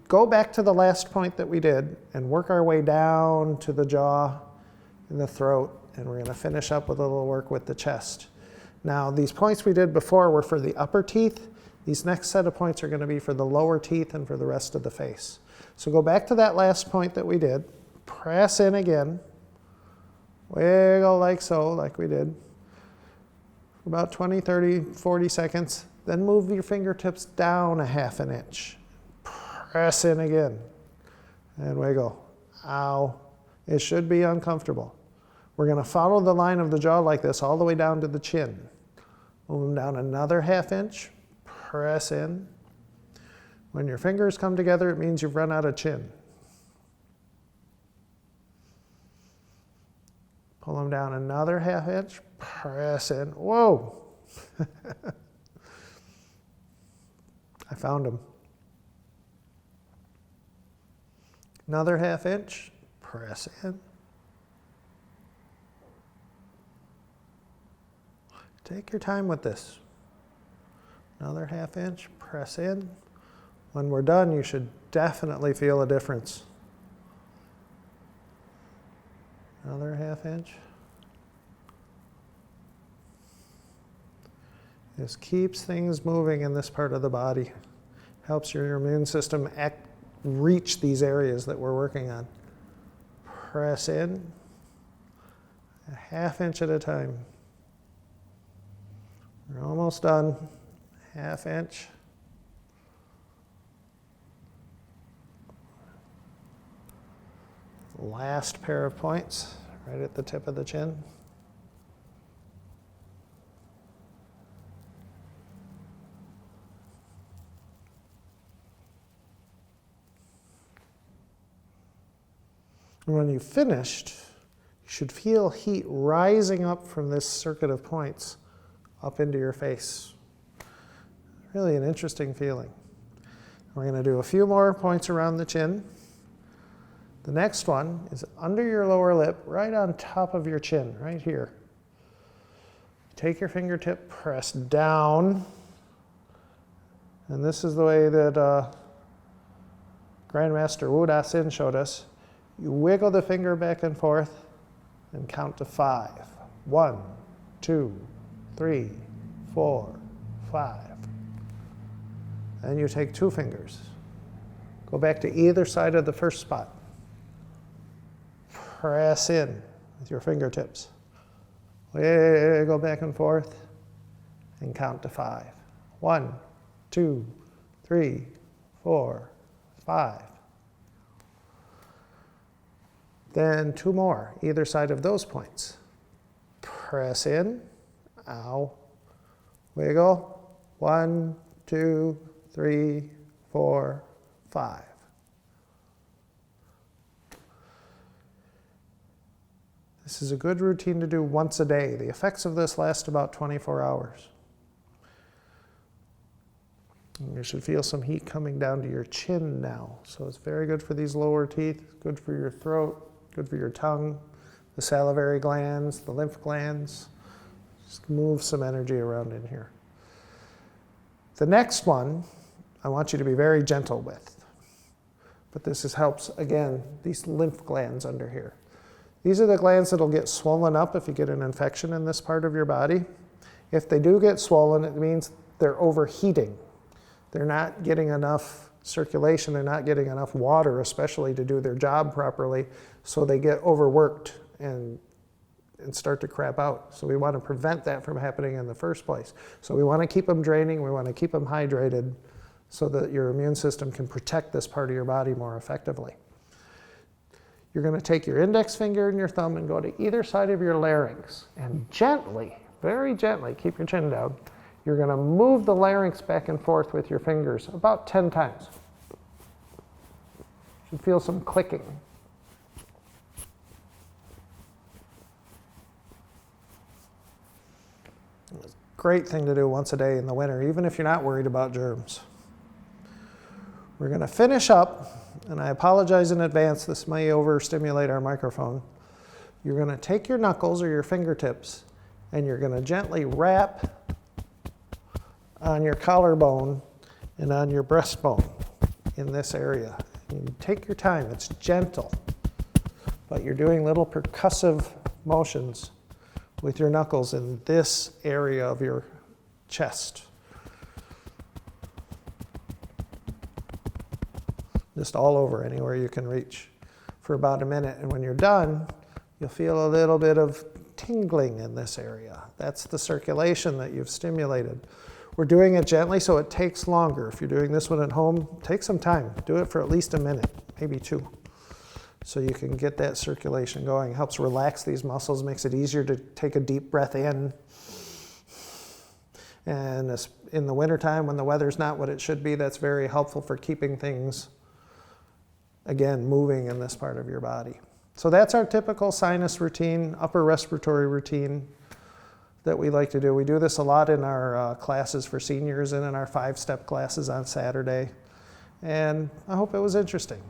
go back to the last point that we did and work our way down to the jaw and the throat, and we're going to finish up with a little work with the chest. Now, these points we did before were for the upper teeth. These next set of points are going to be for the lower teeth and for the rest of the face. So go back to that last point that we did. Press in again. Wiggle like so, like we did. For about 20, 30, 40 seconds. Then move your fingertips down a half an inch. Press in again. And wiggle. Ow. It should be uncomfortable. We're going to follow the line of the jaw like this all the way down to the chin. Move them down another half inch. Press in. When your fingers come together, it means you've run out of chin. Pull them down another half inch. Press in. Whoa! I found them. Another half inch. Press in. Take your time with this. Another half inch. Press in. When we're done, you should definitely feel a difference. Another half inch. This keeps things moving in this part of the body. Helps your immune system reach these areas that we're working on. Press in. A half inch at a time. We're almost done. Half inch. Last pair of points, right at the tip of the chin. And when you've finished, you should feel heat rising up from this circuit of points up into your face. Really an interesting feeling. We're going to do a few more points around the chin. The next one is under your lower lip, right on top of your chin, right here. Take your fingertip, press down. And this is the way that Grandmaster Wu Da Sin showed us. You wiggle the finger back and forth and count to 5. 1, 2, 3, 4, 5. Then you take 2 fingers. Go back to either side of the first spot. Press in with your fingertips. Go back and forth and count to 5. 1, 2, 3, 4, 5. Then 2 more, either side of those points. Press in. Ow. Wiggle. 1, 2, 3, 4, 5. This is a good routine to do once a day. The effects of this last about 24 hours. And you should feel some heat coming down to your chin now. So it's very good for these lower teeth, good for your throat, good for your tongue, the salivary glands, the lymph glands. Just move some energy around in here. The next one, I want you to be very gentle with. But this helps, again, these lymph glands under here. These are the glands that will get swollen up if you get an infection in this part of your body. If they do get swollen, it means they're overheating. They're not getting enough circulation, they're not getting enough water, especially to do their job properly, so they get overworked and start to crap out. So we want to prevent that from happening in the first place. So we want to keep them draining, we want to keep them hydrated so that your immune system can protect this part of your body more effectively. You're going to take your index finger and your thumb and go to either side of your larynx and gently, very gently, keep your chin down, you're going to move the larynx back and forth with your fingers about 10 times. You should feel some clicking. It's a great thing to do once a day in the winter, even if you're not worried about germs. We're going to finish up, and I apologize in advance, this may overstimulate our microphone. You're going to take your knuckles or your fingertips, and you're going to gently wrap on your collarbone and on your breastbone in this area. You take your time, it's gentle, but you're doing little percussive motions with your knuckles in this area of your chest. Just all over, anywhere you can reach, for about a minute. And when you're done, you'll feel a little bit of tingling in this area. That's the circulation that you've stimulated. We're doing it gently, so it takes longer. If you're doing this one at home, take some time. Do it for at least a minute, maybe 2. So you can get that circulation going. It helps relax these muscles, makes it easier to take a deep breath in. And in the wintertime, when the weather's not what it should be, that's very helpful for keeping things, again, moving in this part of your body. So that's our typical sinus routine, upper respiratory routine that we like to do. We do this a lot in our classes for seniors and in our 5-step classes on Saturday. And I hope it was interesting.